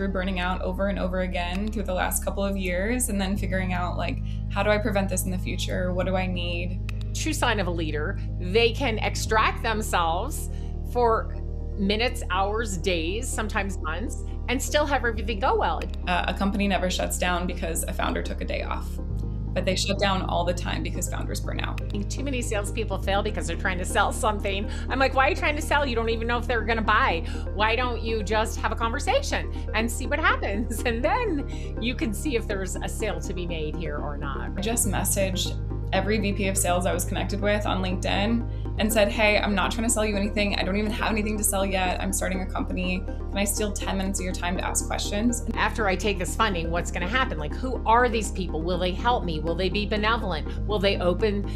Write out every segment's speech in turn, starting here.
through burning out over and over again through the last couple of years, and then figuring out like, how do I prevent this in the future? What do I need? True sign of a leader, they can extract themselves for minutes, hours, days, sometimes months, and still have everything go well. A company never shuts down because a founder took a day off, but they shut down all the time because founders burn out. Too many salespeople fail because they're trying to sell something. I'm like, why are you trying to sell? You don't even know if they're going to buy. Why don't you just have a conversation and see what happens? And then you can see if there's a sale to be made here or not. I just messaged every VP of sales I was connected with on LinkedIn and said, hey, I'm not trying to sell you anything. I don't even have anything to sell yet. I'm starting a company. Can I steal 10 minutes of your time to ask questions? After I take this funding, what's going to happen? Like, who are these people? Will they help me? Will they be benevolent? Will they open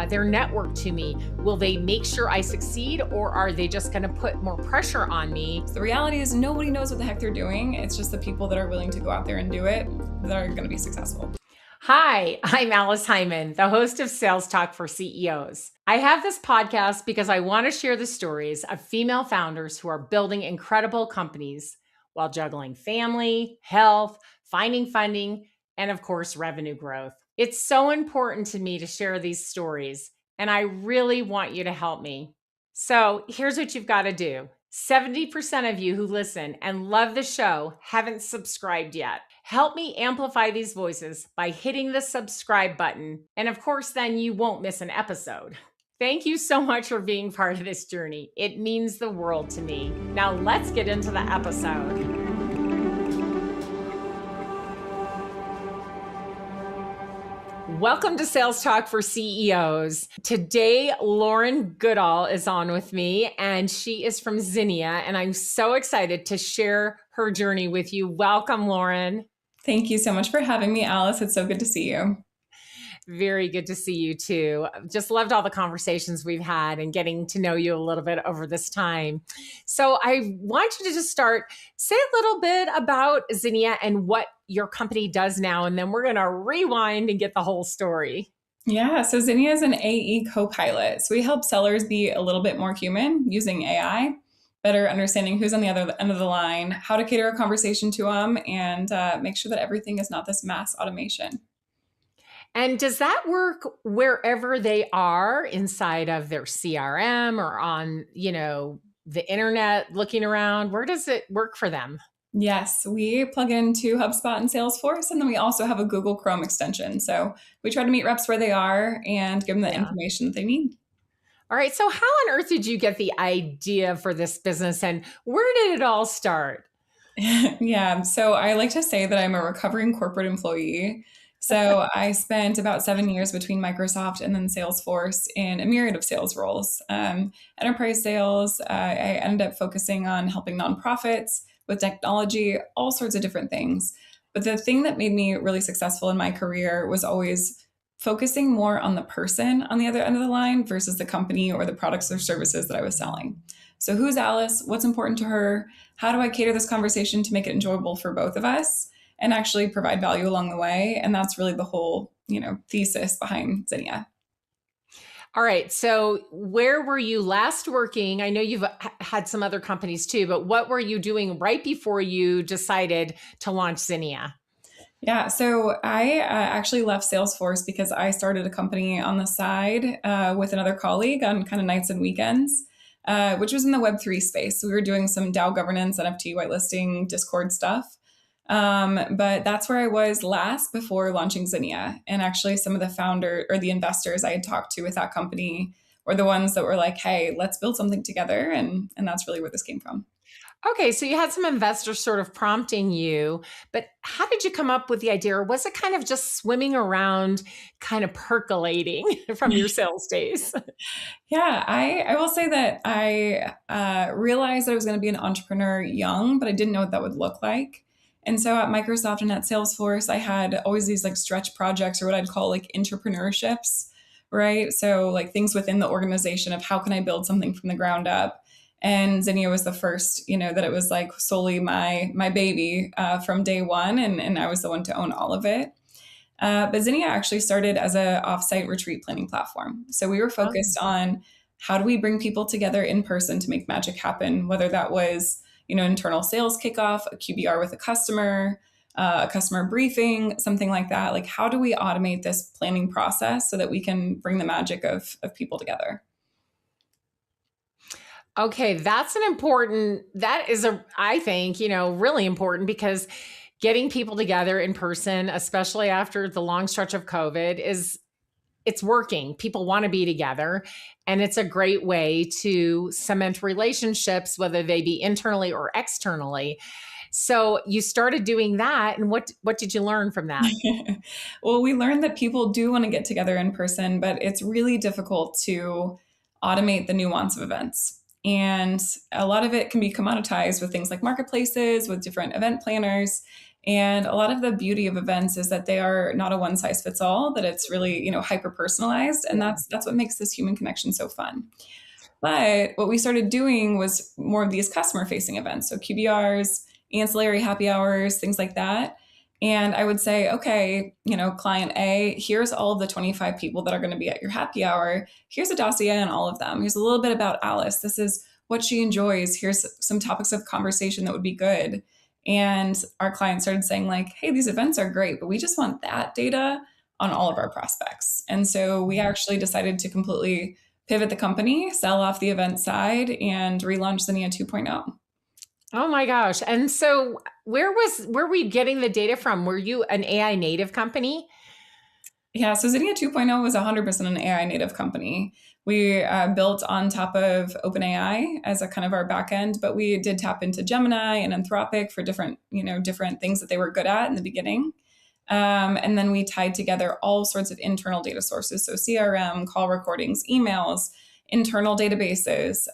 their network to me? Will they make sure I succeed, or are they just going to put more pressure on me? The reality is nobody knows what the heck they're doing. It's just the people that are willing to go out there and do it that are going to be successful. Hi, I'm Alice Hyman, the host of Sales Talk for CEOs. I have this podcast because I want to share the stories of female founders who are building incredible companies while juggling family, health, finding funding, and of course, revenue growth. It's so important to me to share these stories, and I really want you to help me. So here's what you've got to do. 70% of you who listen and love the show haven't subscribed yet. Help me amplify these voices by hitting the subscribe button. And of course, then you won't miss an episode. Thank you so much for being part of this journey. It means the world to me. Now let's get into the episode. Welcome to Sales Talk for CEOs. Today, Lauren Goodell is on with me, and she is from Zinnia, and I'm so excited to share her journey with you. Welcome, Lauren. Thank you so much for having me, Alice. It's so good to see you. Very good to see you too. Just loved all the conversations we've had and getting to know you a little bit over this time. So I want you to just start, say a little bit about Zinnia and what your company does now, and then we're going to rewind and get the whole story. Yeah, so Zinnia is an AE co-pilot. So we help sellers be a little bit more human using AI, better understanding who's on the other end of the line, how to cater a conversation to them, and make sure that everything is not this mass automation. And does that work wherever they are inside of their CRM or on, the internet looking around? Where does it work for them? Yes, we plug into HubSpot and Salesforce, and then we also have a Google Chrome extension. So we try to meet reps where they are and give them the information that they need. All right. So how on earth did you get the idea for this business, and where did it all start? Yeah. So I like to say that I'm a recovering corporate employee. So I spent about 7 years between Microsoft and then Salesforce in a myriad of sales roles. Enterprise sales, I ended up focusing on helping nonprofits with technology, all sorts of different things. But the thing that made me really successful in my career was always focusing more on the person on the other end of the line versus the company or the products or services that I was selling. So who's Alice? What's important to her? How do I cater this conversation to make it enjoyable for both of us and actually provide value along the way? And that's really the whole, thesis behind Zinnia. All right. So where were you last working? I know you've had some other companies too, but what were you doing right before you decided to launch Zinnia? Yeah, so I actually left Salesforce because I started a company on the side with another colleague on kind of nights and weekends, which was in the Web3 space. So we were doing some DAO governance, NFT whitelisting, Discord stuff. But that's where I was last before launching Zinnia. And actually some of the founder or the investors I had talked to with that company were the ones that were like, hey, let's build something together. And that's really where this came from. Okay, so you had some investors sort of prompting you, but how did you come up with the idea? Or was it kind of just swimming around, kind of percolating from your sales days? Yeah, I will say that I realized that I was going to be an entrepreneur young, but I didn't know what that would look like. And so at Microsoft and at Salesforce, I had always these like stretch projects or what I'd call like entrepreneurships, right? So like things within the organization of how can I build something from the ground up. And Zinnia was the first, that it was like solely my baby from day one. And I was the one to own all of it. But Zinnia actually started as an offsite retreat planning platform. So we were focused on how do we bring people together in person to make magic happen, whether that was, internal sales kickoff, a QBR with a customer briefing, something like that. Like, how do we automate this planning process so that we can bring the magic of people together? Okay, that is I think, really important because getting people together in person, especially after the long stretch of COVID, it's working. People want to be together, and it's a great way to cement relationships, whether they be internally or externally. So you started doing that, and what did you learn from that? Well, we learned that people do want to get together in person, but it's really difficult to automate the nuance of events. And a lot of it can be commoditized with things like marketplaces, with different event planners. And a lot of the beauty of events is that they are not a one size fits all, that it's really, hyper personalized. And that's what makes this human connection so fun. But what we started doing was more of these customer facing events. So QBRs, ancillary happy hours, things like that. And I would say, okay, client A, here's all of the 25 people that are going to be at your happy hour. Here's a dossier on all of them. Here's a little bit about Alice. This is what she enjoys. Here's some topics of conversation that would be good. And our clients started saying like, hey, these events are great, but we just want that data on all of our prospects. And so we actually decided to completely pivot the company, sell off the event side, and relaunch Zinnia 2.0. Oh my gosh. And so where were we getting the data from? Were you an AI native company? Yeah, so Zinnia 2.0 was 100% an AI native company. We built on top of OpenAI as a kind of our backend, but we did tap into Gemini and Anthropic for different things that they were good at in the beginning. And then we tied together all sorts of internal data sources. So CRM, call recordings, emails, internal databases,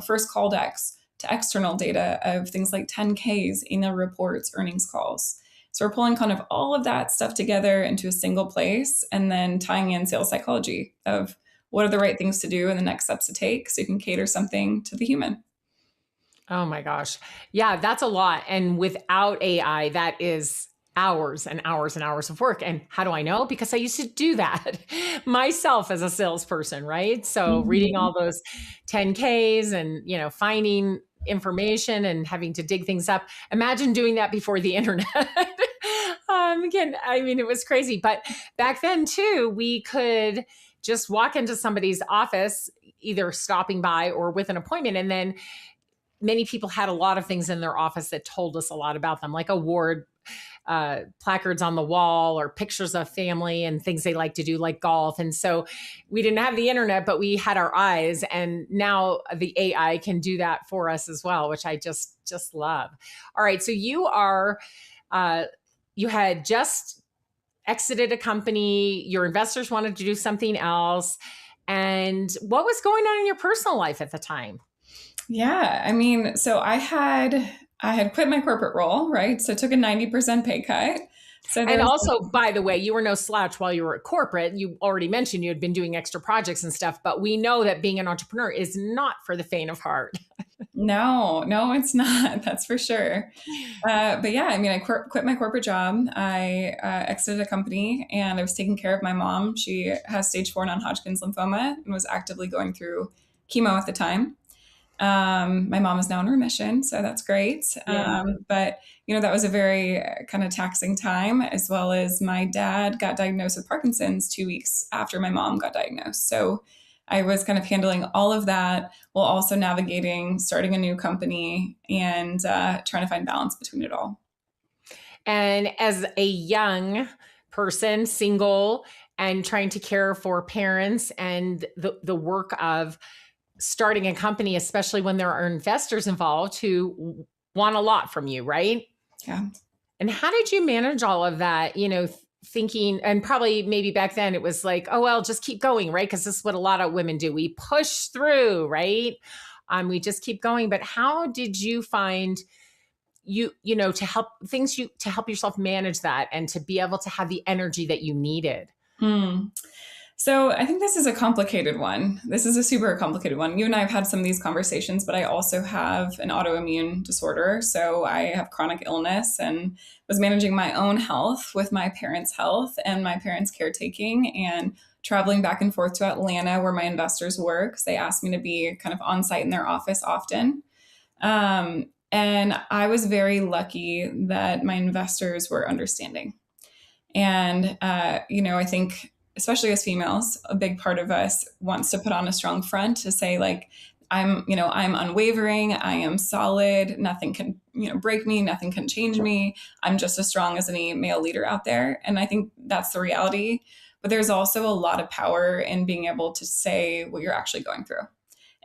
first call decks to external data of things like 10Ks, email reports, earnings calls. So we're pulling kind of all of that stuff together into a single place and then tying in sales psychology of what are the right things to do and the next steps to take so you can cater something to the human. Oh my gosh. Yeah, that's a lot. And without AI, that is hours and hours and hours of work. And how do I know? Because I used to do that myself as a salesperson, right? So reading all those 10Ks and, finding information and having to dig things up. Imagine doing that before the internet. Again, I mean, it was crazy. But back then too, we could just walk into somebody's office, either stopping by or with an appointment. And then many people had a lot of things in their office that told us a lot about them, like award placards on the wall or pictures of family and things they like to do, like golf. And so we didn't have the internet, but we had our eyes. And now the AI can do that for us as well, which I just love. All right. So you had just exited a company. Your investors wanted to do something else. And what was going on in your personal life at the time? Yeah, I mean, so I had quit my corporate role, right? So I took a 90% pay cut. So And also, by the way, you were no slouch while you were at corporate. You already mentioned you had been doing extra projects and stuff, but we know that being an entrepreneur is not for the faint of heart. No, it's not. That's for sure. But yeah, I mean, I quit my corporate job. I exited a company and I was taking care of my mom. She has stage 4 non-Hodgkin's lymphoma and was actively going through chemo at the time. My mom is now in remission, so that's great. Yeah. But that was a very kind of taxing time, as well as my dad got diagnosed with Parkinson's 2 weeks after my mom got diagnosed. So I was kind of handling all of that while also navigating starting a new company and trying to find balance between it all. And as a young person, single, and trying to care for parents and the work of starting a company, especially when there are investors involved who want a lot from you, right? Yeah. And how did you manage all of that? Thinking, and probably maybe back then it was like, oh, well, just keep going, right? Because this is what a lot of women do. We push through, right? We just keep going. But how did you find to help yourself manage that and to be able to have the energy that you needed? So I think this is a complicated one. This is a super complicated one. You and I have had some of these conversations, but I also have an autoimmune disorder. So I have chronic illness and was managing my own health with my parents' health and my parents' caretaking and traveling back and forth to Atlanta where my investors work. They asked me to be kind of on site in their office often. And I was very lucky that my investors were understanding. And, I think, especially as females, a big part of us wants to put on a strong front to say, like, I'm unwavering. I am solid. Nothing can, break me. Nothing can change me. I'm just as strong as any male leader out there. And I think that's the reality. But there's also a lot of power in being able to say what you're actually going through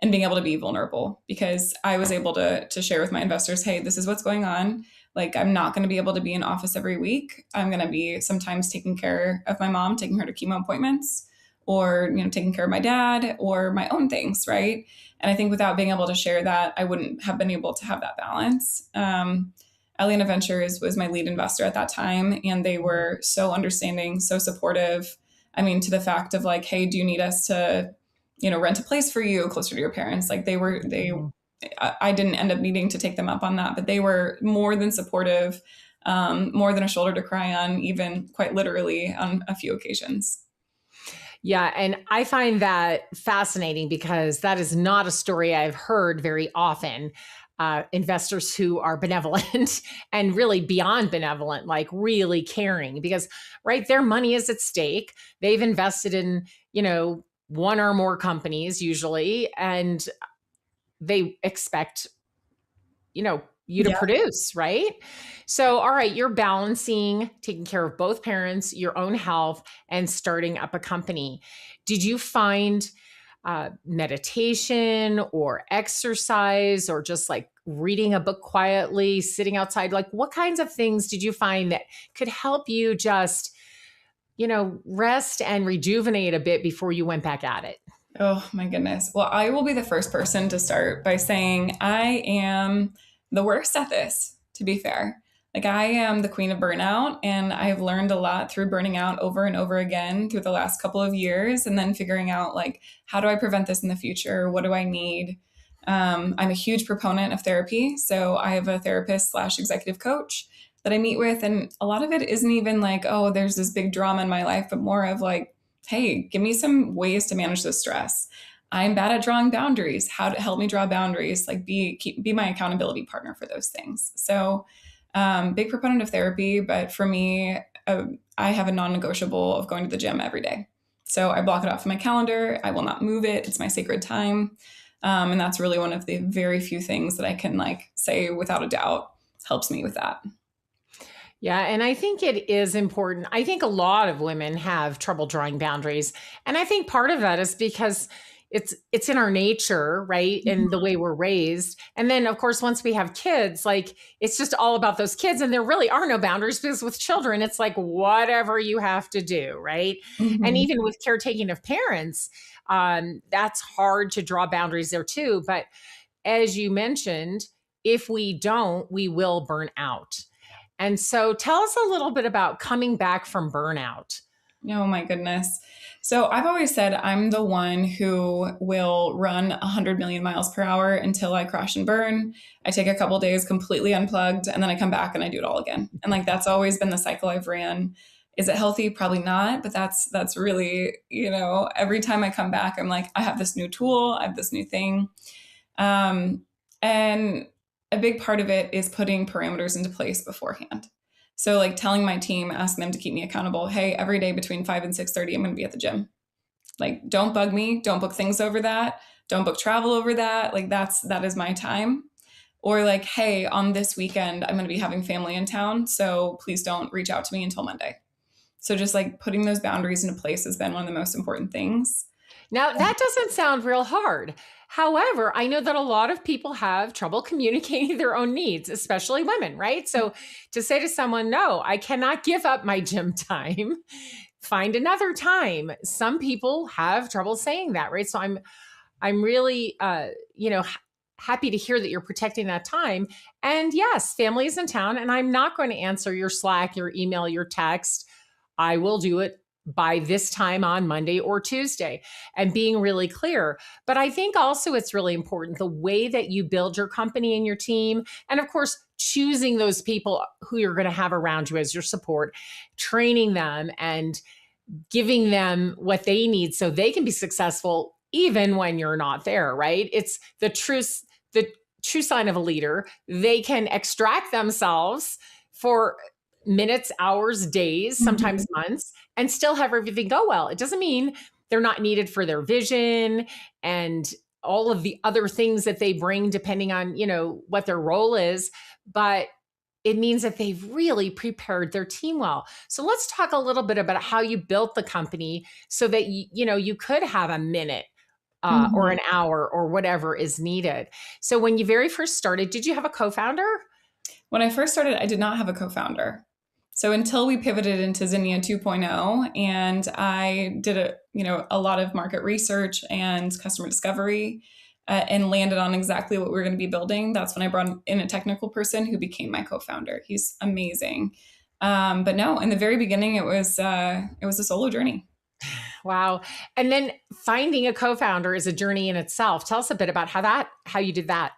and being able to be vulnerable, because I was able to share with my investors, hey, this is what's going on. Like, I'm not going to be able to be in office every week. I'm going to be sometimes taking care of my mom, taking her to chemo appointments, or, taking care of my dad, or my own things. Right. And I think without being able to share that, I wouldn't have been able to have that balance. Aliana Ventures was my lead investor at that time, and they were so understanding, so supportive. I mean, to the fact of like, hey, do you need us to, rent a place for you closer to your parents? Like, I didn't end up needing to take them up on that, but they were more than supportive, more than a shoulder to cry on, even quite literally on a few occasions. Yeah. And I find that fascinating because that is not a story I've heard very often. Investors who are benevolent and really beyond benevolent, like really caring, because right, their money is at stake. They've invested in, one or more companies usually, and they expect, you to produce, right? So, all right, you're balancing taking care of both parents, your own health, and starting up a company. Did you find meditation or exercise or just like reading a book quietly, sitting outside? Like, what kinds of things did you find that could help you just, rest and rejuvenate a bit before you went back at it? Oh my goodness. Well, I will be the first person to start by saying I am the worst at this, to be fair. Like, I am the queen of burnout, and I've learned a lot through burning out over and over again through the last couple of years, and then figuring out, like, how do I prevent this in the future? What do I need? I'm a huge proponent of therapy. So I have a therapist / executive coach that I meet with. And a lot of it isn't even like, oh, there's this big drama in my life, but more of like, hey, give me some ways to manage this stress. I'm bad at drawing boundaries. How to help me draw boundaries? Like, be my accountability partner for those things. So, big proponent of therapy, but for me, I have a non-negotiable of going to the gym every day. So I block it off in my calendar. I will not move it. It's my sacred time, and that's really one of the very few things that I can like say without a doubt helps me with that. Yeah, and I think it is important. I think a lot of women have trouble drawing boundaries, and I think part of that is because it's in our nature, right? And the way we're raised. And then of course, once we have kids, like it's just all about those kids, and there really are no boundaries because with children, it's like whatever you have to do, right? And Mhm. even with caretaking of parents, that's hard to draw boundaries there too. But as you mentioned, if we don't, we will burn out. And so tell us a little bit about coming back from burnout. Oh my goodness. So I've always said I'm the one who will run 100 million miles per hour until I crash and burn. I take a couple days completely unplugged, and then I come back and I do it all again. And like, that's always been the cycle I've ran. Is it healthy? Probably not, but that's really, every time I come back, I'm like, I have this new tool, I have this new thing. And a big part of it is putting parameters into place beforehand. So like telling my team, asking them to keep me accountable. Hey, every day between 5 and 6:30, I'm going to be at the gym. Like, don't bug me. Don't book things over that. Don't book travel over that. Like, that is my time. Or like, hey, on this weekend, I'm going to be having family in town. So please don't reach out to me until Monday. So just like putting those boundaries into place has been one of the most important things. Now, that doesn't sound real hard. However, I know that a lot of people have trouble communicating their own needs, especially women, right? So to say to someone, no, I cannot give up my gym time, find another time. Some people have trouble saying that, right? So I'm really, happy to hear that you're protecting that time. And yes, family is in town, and I'm not going to answer your Slack, your email, your text. I will do it by this time on Monday or Tuesday, and being really clear. But I think also it's really important the way that you build your company and your team. And of course, choosing those people who you're going to have around you as your support, training them and giving them what they need so they can be successful even when you're not there, right? It's the true sign of a leader. They can extract themselves for minutes, hours, days, sometimes Mhm. months, and still have everything go well. It doesn't mean they're not needed for their vision and all of the other things that they bring depending on, what their role is, but it means that they've really prepared their team well. So let's talk a little bit about how you built the company so that you could have a minute or Mhm. an hour or whatever is needed. So when you very first started, did you have a co-founder? When I first started, I did not have a co-founder. So until we pivoted into Zinnia 2.0 and I did a lot of market research and customer discovery and landed on exactly what we were going to be building, that's when I brought in a technical person who became my co-founder. He's amazing. But no, in the very beginning, it was a solo journey. Wow. And then finding a co-founder is a journey in itself. Tell us a bit about how you did that.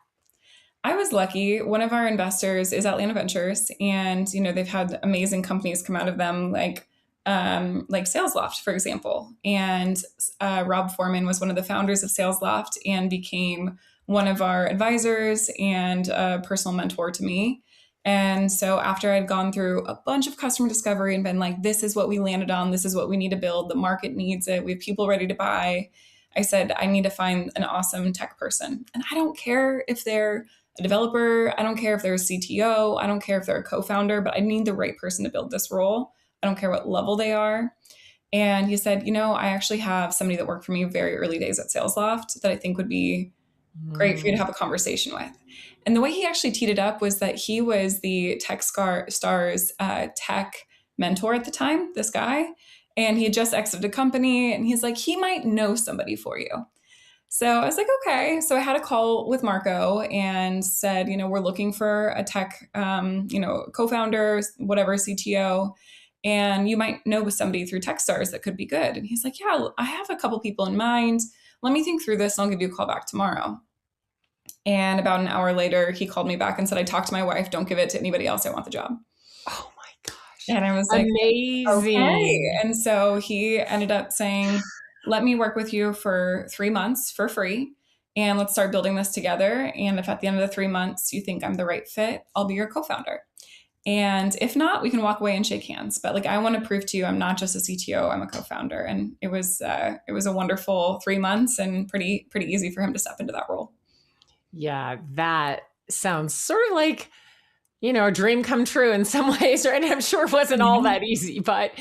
I was lucky. One of our investors is Atlanta Ventures, and they've had amazing companies come out of them, like SalesLoft, for example. And Rob Foreman was one of the founders of SalesLoft and became one of our advisors and a personal mentor to me. And so after I'd gone through a bunch of customer discovery and been like, this is what we landed on, this is what we need to build, the market needs it, we have people ready to buy. I said, I need to find an awesome tech person. And I don't care if they're a developer. I don't care if they're a CTO. I don't care if they're a co-founder, but I need the right person to build this role. I don't care what level they are. And he said, I actually have somebody that worked for me very early days at SalesLoft that I think would be great for you to Mm. have a conversation with. And the way he actually teed it up was that he was the Techstars tech mentor at the time, this guy. And he had just exited a company. And he's like, he might know somebody for you. So I was like, okay. So I had a call with Marco and said, we're looking for a tech, co-founder, whatever, CTO, and you might know somebody through Techstars that could be good. And he's like, yeah, I have a couple people in mind. Let me think through this and I'll give you a call back tomorrow. And about an hour later, he called me back and said, I talked to my wife. Don't give it to anybody else. I want the job. Oh my gosh. And I was like, okay. Amazing. And so he ended up saying, let me work with you for 3 months for free. And let's start building this together. And if at the end of the 3 months you think I'm the right fit, I'll be your co founder. And if not, we can walk away and shake hands. But I want to prove to you, I'm not just a CTO, I'm a co founder. And it was a wonderful 3 months and pretty easy for him to step into that role. Yeah, that sounds sort of like a dream come true in some ways, right? I'm sure it wasn't all Yeah. that easy, but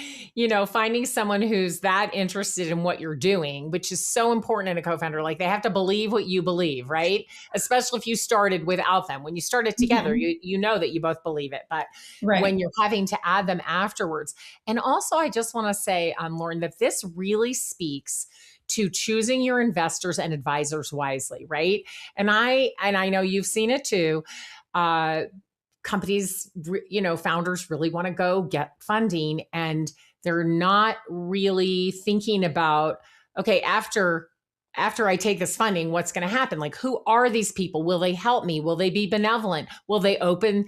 finding someone who's that interested in what you're doing, which is so important in a co-founder, like they have to believe what you believe, right? Especially if you started without them. When you started together, Mhm. you know that you both believe it, but Right. when you're having to add them afterwards. And also, I just want to say, Lauren, that this really speaks to choosing your investors and advisors wisely, right? And I know you've seen it too. Uh, Companies, founders really want to go get funding and they're not really thinking about, okay, after I take this funding, what's going to happen? Like, who are these people? Will they help me? Will they be benevolent? Will they open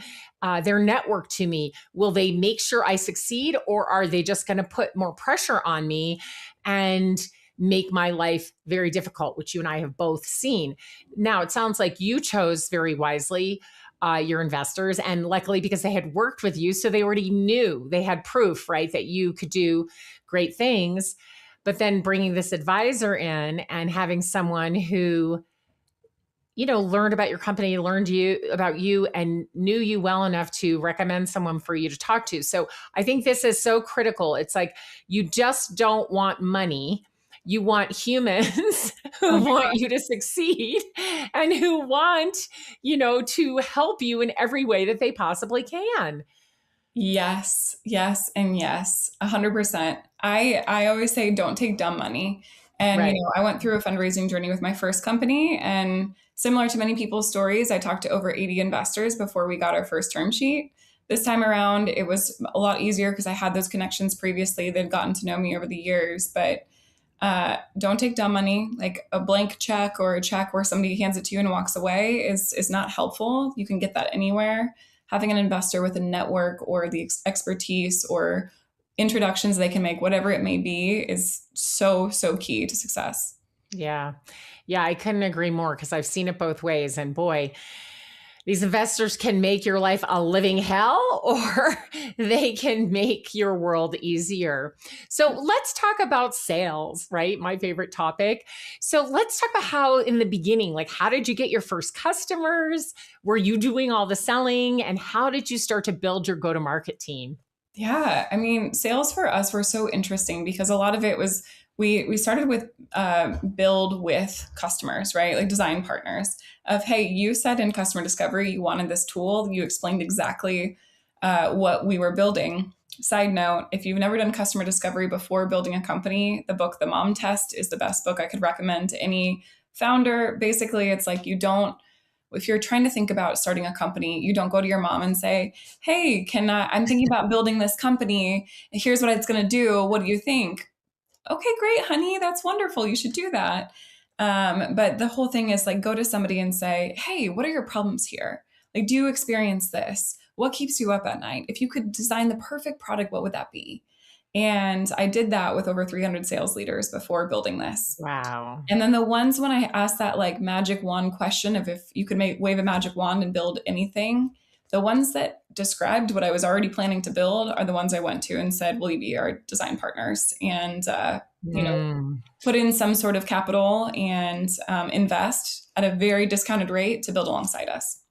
their network to me? Will they make sure I succeed? Or are they just going to put more pressure on me and make my life very difficult, which you and I have both seen? Now, it sounds like you chose very wisely your investors, and luckily because they had worked with you, so they already knew, they had proof, right, that you could do great things. But then bringing this advisor in and having someone who learned about your company, learned about you, and knew you well enough to recommend someone for you to talk to. So I think this is so critical. It's like you just don't want money. You want humans Oh who my want gosh. you to succeed and who want, to help you in every way that they possibly can. Yes, yes, and yes, 100%. I always say don't take dumb money. And Right. I went through a fundraising journey with my first company, and similar to many people's stories, I talked to over 80 investors before we got our first term sheet. This time around, it was a lot easier because I had those connections previously. They'd gotten to know me over the years, but don't take dumb money. Like a blank check or a check where somebody hands it to you and walks away is not helpful. You can get that anywhere. Having an investor with a network or the expertise or introductions they can make, whatever it may be, is so key to success. Yeah. Yeah, I couldn't agree more because I've seen it both ways. And boy, these investors can make your life a living hell or they can make your world easier. So let's talk about sales, right? My favorite topic. So let's talk about how in the beginning, like how did you get your first customers? Were you doing all the selling? And how did you start to build your go-to-market team? Yeah, I mean, sales for us were so interesting because a lot of it was we started with build with customers, right? Like design partners of hey, you said in customer discovery you wanted this tool. You explained exactly what we were building. Side note: if you've never done customer discovery before building a company, the book The Mom Test is the best book I could recommend to any founder. Basically, it's like you don't if you're trying to think about starting a company, you don't go to your mom and say, hey, I'm thinking about building this company. Here's what it's going to do. What do you think? Okay, great, honey. That's wonderful. You should do that. But the whole thing is like, go to somebody and say, hey, what are your problems here? Like, do you experience this? What keeps you up at night? If you could design the perfect product, what would that be? And I did that with over 300 sales leaders before building this. Wow. And then the ones when I asked that like magic wand question of if you could wave a magic wand and build anything, the ones that described what I was already planning to build are the ones I went to and said, "Will you be our design partners?" And Mm. put in some sort of capital and invest at a very discounted rate to build alongside us.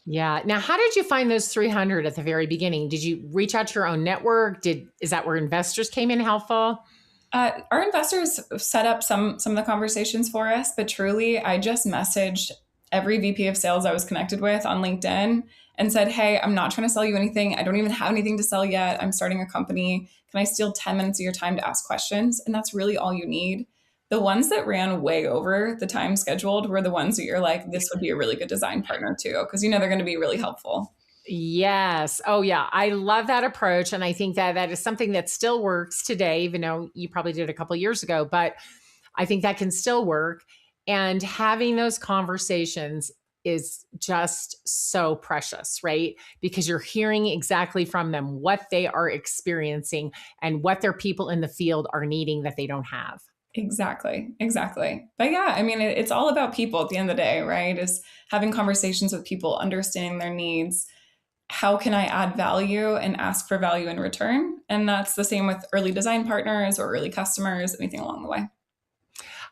Yeah. Now, how did you find those 300 at the very beginning? Did you reach out to your own network? Is that where investors came in helpful? Our investors set up some of the conversations for us, but truly, I just messaged every VP of sales I was connected with on LinkedIn and said, "Hey, I'm not trying to sell you anything. I don't even have anything to sell yet. I'm starting a company. Can I steal 10 minutes of your time to ask questions?" And that's really all you need. The ones that ran way over the time scheduled were the ones that you're like, this would be a really good design partner too, because you know they're going to be really helpful. Yes. Oh, yeah. I love that approach. And I think that that is something that still works today, even though you probably did it a couple of years ago, but I think that can still work. And having those conversations is just so precious, right? Because you're hearing exactly from them what they are experiencing and what their people in the field are needing that they don't have. Exactly, exactly. But yeah, I mean, it's all about people at the end of the day, right? Is having conversations with people, understanding their needs. How can I add value and ask for value in return? And that's the same with early design partners or early customers, anything along the way.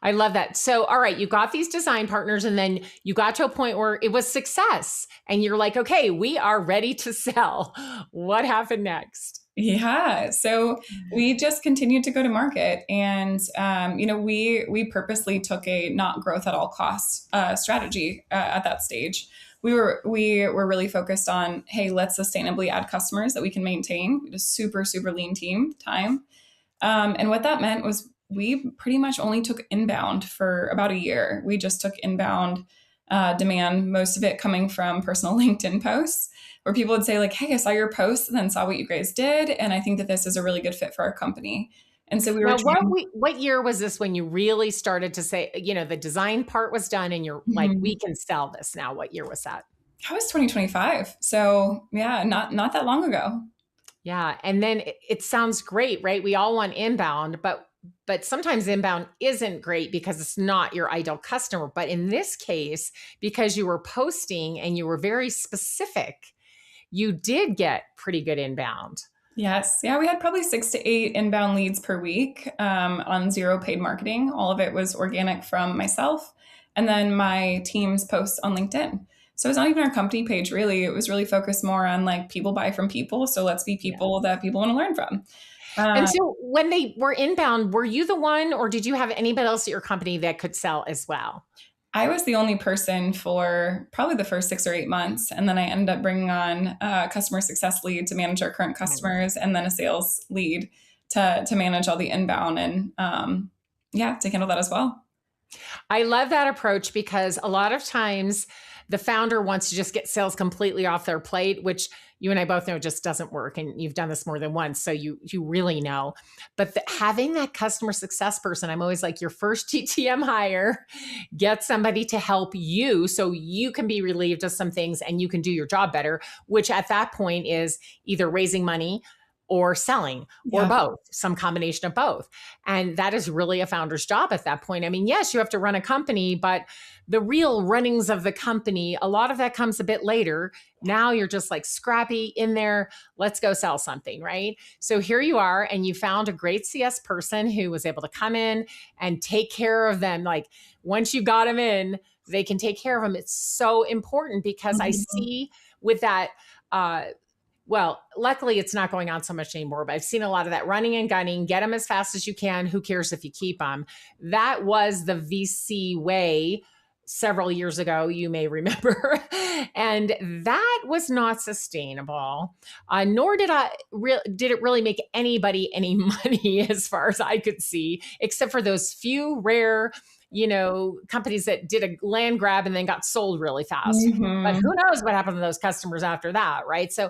I love that. So, all right, you got these design partners, and then you got to a point where it was success, and you're like, okay, we are ready to sell. What happened next? Yeah, so we just continued to go to market, and we purposely took a not growth at all costs strategy at that stage. We were really focused on, hey, let's sustainably add customers that we can maintain. We had a super super lean team time, and what that meant was we pretty much only took inbound for about a year. We just took inbound demand, most of it coming from personal LinkedIn posts where people would say like, hey, I saw your post and then saw what you guys did. And I think that this is a really good fit for our company. And so we were Now, trying. what year was this when you really started to say, the design part was done, and you're like, Mhm. we can sell this now? What year was that? That was 2025. So yeah, not that long ago. Yeah, and then it sounds great, right? We all want inbound, but sometimes inbound isn't great because it's not your ideal customer. But in this case, because you were posting and you were very specific, you did get pretty good inbound. Yes. Yeah, we had probably 6 to 8 inbound leads per week on zero paid marketing. All of it was organic from myself and then my team's posts on LinkedIn. So it's not even our company page, really. It was really focused more on like people buy from people. So let's be Yeah. people that people want to learn from. And Uh, so when they were inbound, were you the one, or did you have anybody else at your company that could sell as well? I was the only person for probably the first 6 or 8 months. And then I ended up bringing on a customer success lead to manage our current customers and then a sales lead to manage all the inbound and to handle that as well. I love that approach because a lot of times the founder wants to just get sales completely off their plate, which you and I both know just doesn't work. And you've done this more than once, so you really know. But having that customer success person, I'm always like, your first TTM hire, get somebody to help you so you can be relieved of some things and you can do your job better. Which at that point is either raising money or selling or Yeah. both, some combination of both. And that is really a founder's job at that point. I mean, yes, you have to run a company, but the real runnings of the company, a lot of that comes a bit later. Now you're just like scrappy in there. Let's go sell something, right? So here you are, and you found a great CS person who was able to come in and take care of them. Like once you got them in, they can take care of them. It's so important because I Mhm. see with that, well, luckily it's not going on so much anymore, but I've seen a lot of that running and gunning, get them as fast as you can. Who cares if you keep them? That was the VC way several years ago, you may remember. And that was not sustainable. Nor did it really make anybody any money as far as I could see, except for those few rare, companies that did a land grab and then got sold really fast. But Mhm. who knows what happened to those customers after that, right? So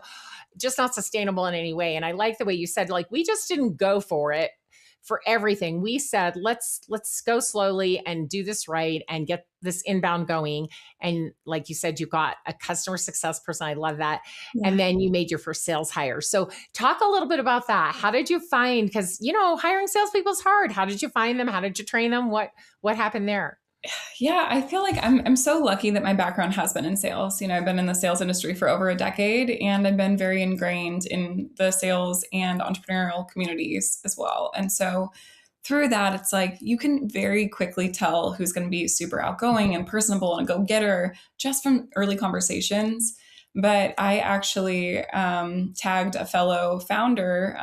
just not sustainable in any way. And I like the way you said, like, we just didn't go for it for everything. We said, let's go slowly and do this right and get this inbound going. And like you said, you got a customer success person. I love that. And Yeah. then you made your first sales hire. So talk a little bit about that. How did you find, because hiring salespeople is hard. How did you find them? How did you train them? What happened there? Yeah, I feel like I'm so lucky that my background has been in sales. I've been in the sales industry for over a decade, and I've been very ingrained in the sales and entrepreneurial communities as well. And so through that, it's like you can very quickly tell who's going to be super outgoing and personable and a go-getter just from early conversations. But I actually tagged a fellow founder.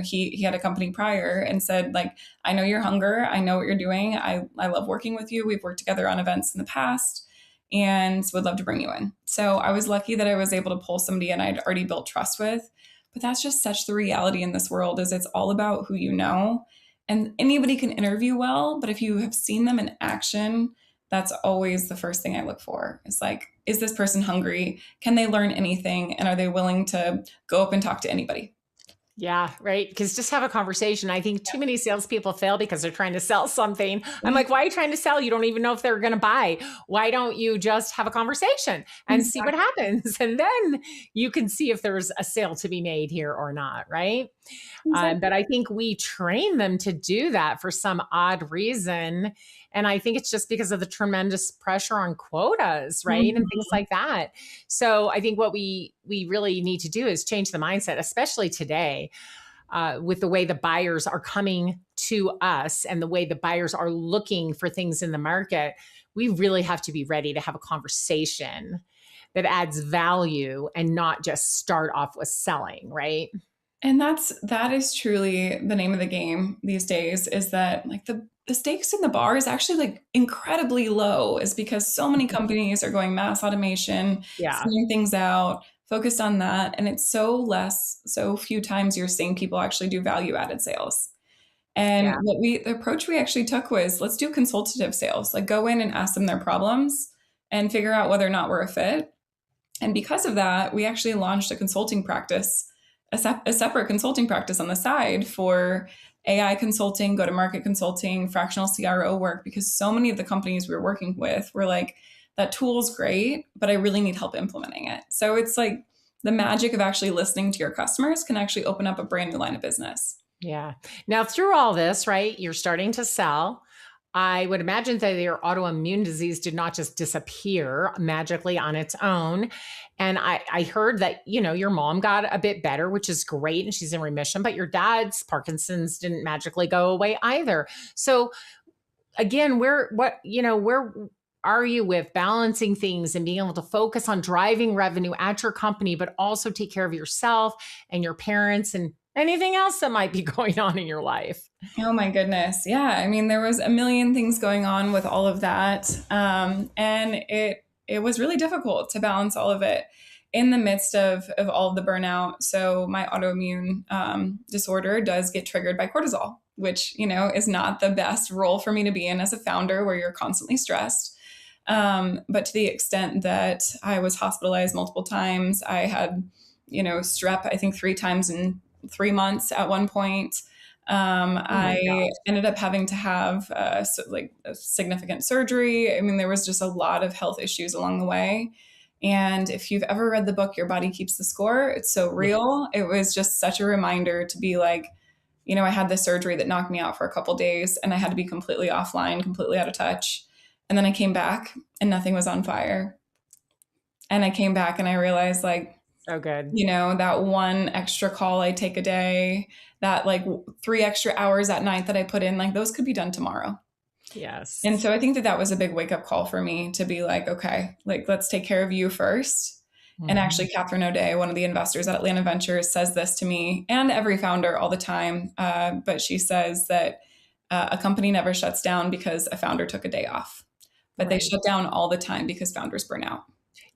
He had a company prior and said, like, I know your hunger. I know what you're doing. I love working with you. We've worked together on events in the past and would love to bring you in. So I was lucky that I was able to pull somebody in I'd already built trust with. But that's just such the reality in this world is it's all about who you know. And anybody can interview well, but if you have seen them in action, that's always the first thing I look for. It's like, is this person hungry? Can they learn anything? And are they willing to go up and talk to anybody? Yeah, right. Because just have a conversation. I think too many salespeople fail because they're trying to sell something. I'm like, why are you trying to sell? You don't even know if they're going to buy. Why don't you just have a conversation and see what Exactly. happens? And then you can see if there's a sale to be made here or not, right? But I think we train them to do that for some odd reason. And I think it's just because of the tremendous pressure on quotas, right? And things Mhm. like that. So I think what we really need to do is change the mindset, especially today, with the way the buyers are coming to us and the way the buyers are looking for things in the market. We really have to be ready to have a conversation that adds value and not just start off with selling, right? And that is truly the name of the game these days is that like the stakes in the bar is actually like incredibly low is because so many companies are going mass automation, Yeah. sending things out, focused on that. And it's so few times you're seeing people actually do value added sales. And Yeah. the approach we actually took was let's do consultative sales, like go in and ask them their problems and figure out whether or not we're a fit. And because of that, we actually launched a consulting practice, a separate consulting practice on the side for AI consulting, go to market consulting, fractional CRO work, because so many of the companies we were working with were like, that tool's great, but I really need help implementing it. So it's like the magic of actually listening to your customers can actually open up a brand new line of business. Yeah. Now, through all this, right, you're starting to sell. I would imagine that your autoimmune disease did not just disappear magically on its own. And I heard that, your mom got a bit better, which is great, and she's in remission, but your dad's Parkinson's didn't magically go away either. So again, where are you with balancing things and being able to focus on driving revenue at your company, but also take care of yourself and your parents and anything else that might be going on in your life? Oh my goodness. Yeah. I mean, there was a million things going on with all of that. And it was really difficult to balance all of it in the midst of all of the burnout. So my autoimmune disorder does get triggered by cortisol, which, is not the best role for me to be in as a founder where you're constantly stressed. But to the extent that I was hospitalized multiple times, I had, strep, I think 3 times in 3 months at one point. Oh my I gosh. ended up having to have like a significant surgery. I mean, there was just a lot of health issues along the way. And if you've ever read the book, Your Body Keeps the Score, it's so Yeah. real. It was just such a reminder to be like, I had this surgery that knocked me out for a couple days and I had to be completely offline, completely out of touch. And then I came back and nothing was on fire. And I came back and I realized like, So good. that one extra call I take a day, that like 3 extra hours at night that I put in, like those could be done tomorrow. And Yes. so I think that that was a big wake up call for me to be like, okay, like let's take care of you first. And Mhm. actually, Catherine O'Day, one of the investors at Atlanta Ventures, says this to me and every founder all the time. But she says that a company never shuts down because a founder took a day off, but they Right. shut down all the time because founders burn out.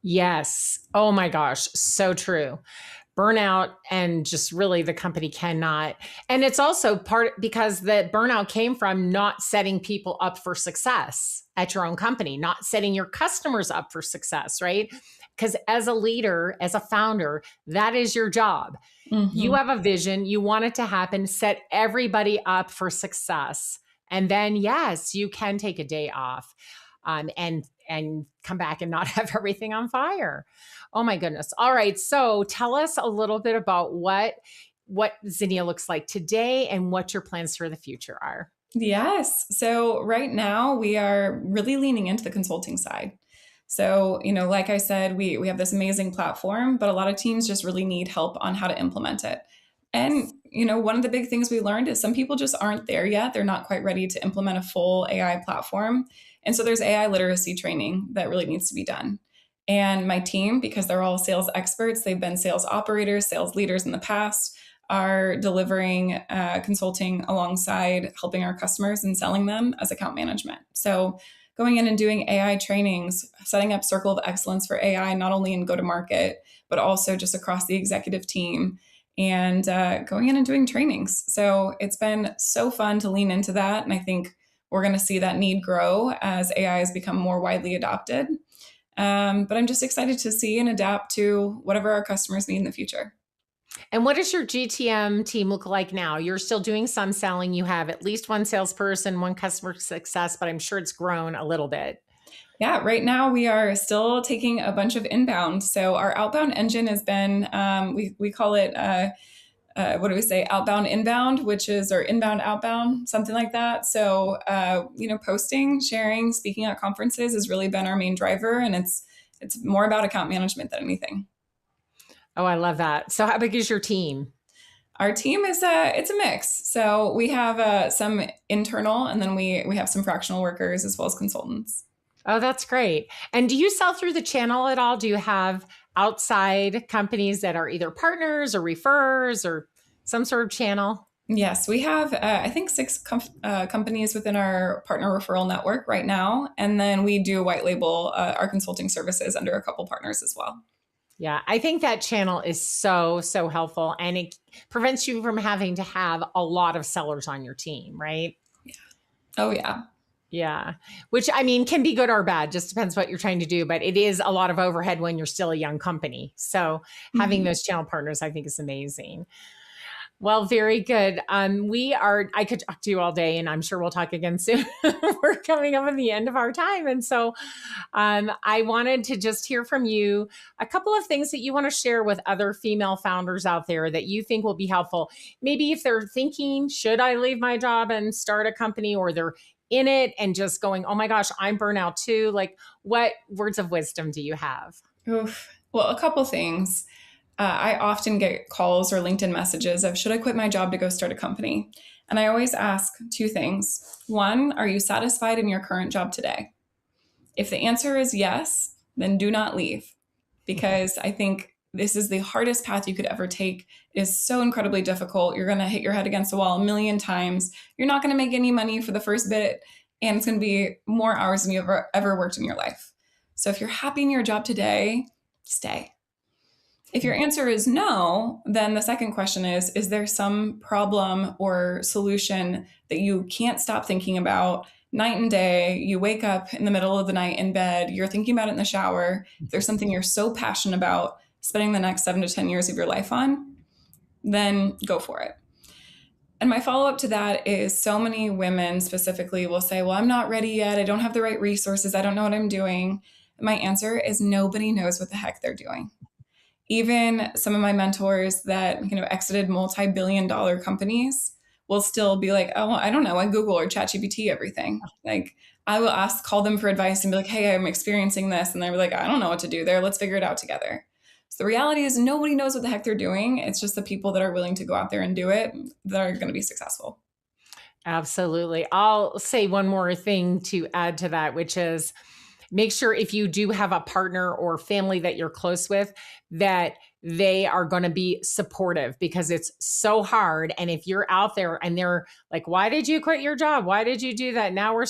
Yes. Oh my gosh. So true. Burnout and just really the company cannot. And it's also part because the burnout came from not setting people up for success at your own company, not setting your customers up for success, right? Because as a leader, as a founder, that is your job. You Mm-hmm. have a vision, you want it to happen, set everybody up for success. And then, yes, you can take a day off and come back and not have everything on fire. Oh my goodness. All right. So tell us a little bit about what Zinnia looks like today and what your plans for the future are. Yes. So right now we are really leaning into the consulting side. So, like I said, we have this amazing platform, but a lot of teams just really need help on how to implement it. And, one of the big things we learned is some people just aren't there yet. They're not quite ready to implement a full AI platform. And so there's AI literacy training that really needs to be done. And my team, because they're all sales experts, they've been sales operators, sales leaders in the past, are delivering consulting alongside helping our customers and selling them as account management. So going in and doing AI trainings, setting up Circle of Excellence for AI, not only in go to market, but also just across the executive team, and going in and doing trainings. So it's been so fun to lean into that. And I think we're going to see that need grow as AI has become more widely adopted. But I'm just excited to see and adapt to whatever our customers need in the future. And what does your GTM team look like now? You're still doing some selling. You have at least one salesperson, one customer success, but I'm sure it's grown a little bit. Yeah, right now we are still taking a bunch of inbound. So our outbound engine has been, we call it, what do we say, outbound inbound, which is, or inbound outbound, something like that. So, posting, sharing, speaking at conferences has really been our main driver. And it's more about account management than anything. Oh, I love that. So how big is your team? Our team is it's a mix. So we have some internal, and then we have some fractional workers as well as consultants. Oh, that's great. And do you sell through the channel at all? Do you have outside companies that are either partners or referrers or some sort of channel? Yes, we have, I think, six companies within our partner referral network right now. And then we do white label our consulting services under a couple partners as well. Yeah, I think that channel is so, so helpful and it prevents you from having to have a lot of sellers on your team, right? Oh, yeah. Yeah, which I mean can be good or bad, just depends what you're trying to do. But it is a lot of overhead when you're still a young company. So having Mhm. those channel partners, I think, is amazing. Well, very good. I could talk to you all day and I'm sure we'll talk again soon. We're coming up on the end of our time. And so I wanted to just hear from you a couple of things that you want to share with other female founders out there that you think will be helpful. Maybe if they're thinking, should I leave my job and start a company, or they're in it and just going, oh my gosh, I'm burnout too. Like, what words of wisdom do you have? Oof. Well, a couple things. I often get calls or LinkedIn messages of, should I quit my job to go start a company? And I always ask two things. One, are you satisfied in your current job today? If the answer is yes, then do not leave, because I think this is the hardest path you could ever take. It is so incredibly difficult. You're going to hit your head against the wall a million times. You're not going to make any money for the first bit, and it's going to be more hours than you ever worked in your life. So if you're happy in your job today, stay. If your answer is no, then the second question is there some problem or solution that you can't stop thinking about night and day? You wake up in the middle of the night in bed, you're thinking about it in the shower. If there's something you're so passionate about spending the next 7 to 10 years of your life on, then go for it. And my follow up to that is, so many women specifically will say, well, I'm not ready yet. I don't have the right resources. I don't know what I'm doing. My answer is nobody knows what the heck they're doing. Even some of my mentors that, exited multi-billion dollar companies will still be like, oh, I don't know, I Google or ChatGPT everything. Like, I will call them for advice and be like, hey, I'm experiencing this. And they're like, I don't know what to do there. Let's figure it out together. So the reality is nobody knows what the heck they're doing. It's just the people that are willing to go out there and do it that are going to be successful. Absolutely. I'll say one more thing to add to that, which is make sure if you do have a partner or family that you're close with, that they are going to be supportive, because it's so hard. And if you're out there and they're like, why did you quit your job? Why did you do that? Now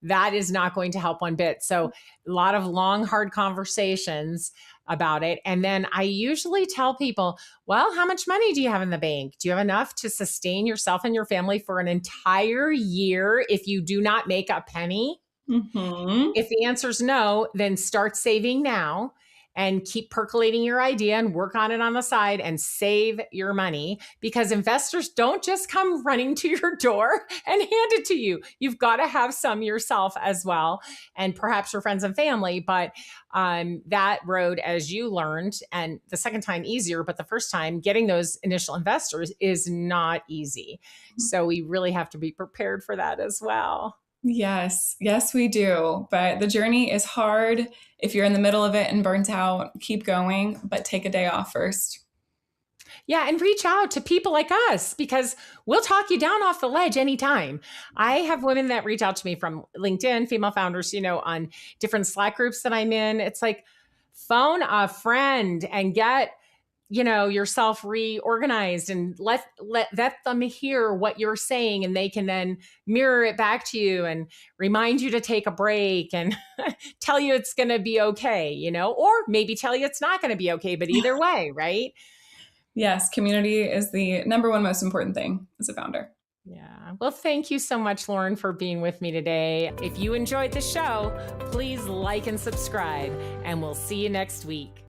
that is not going to help one bit. So a lot of long, hard conversations about it. And then I usually tell people, well, how much money do you have in the bank? Do you have enough to sustain yourself and your family for an entire year if you do not make a penny? Mm-hmm. If the answer is no, then start saving now and keep percolating your idea and work on it on the side and save your money, because investors don't just come running to your door and hand it to you. You've got to have some yourself as well, and perhaps your friends and family. But that road, as you learned, and the second time easier, but the first time getting those initial investors is not easy. So we really have to be prepared for that as well. Yes, we do. But the journey is hard. If you're in the middle of it and burnt out, keep going, but take a day off first. Yeah, and reach out to people like us, because we'll talk you down off the ledge anytime. I have women that reach out to me from LinkedIn, female founders, on different Slack groups that I'm in. It's like, phone a friend and get yourself reorganized, and let them hear what you're saying, and they can then mirror it back to you and remind you to take a break and tell you it's going to be okay, or maybe tell you it's not going to be okay, but either way, right? Yes, community is the number one most important thing as a founder. Yeah. Well, thank you so much, Lauren, for being with me today. If you enjoyed the show, please like and subscribe, and we'll see you next week.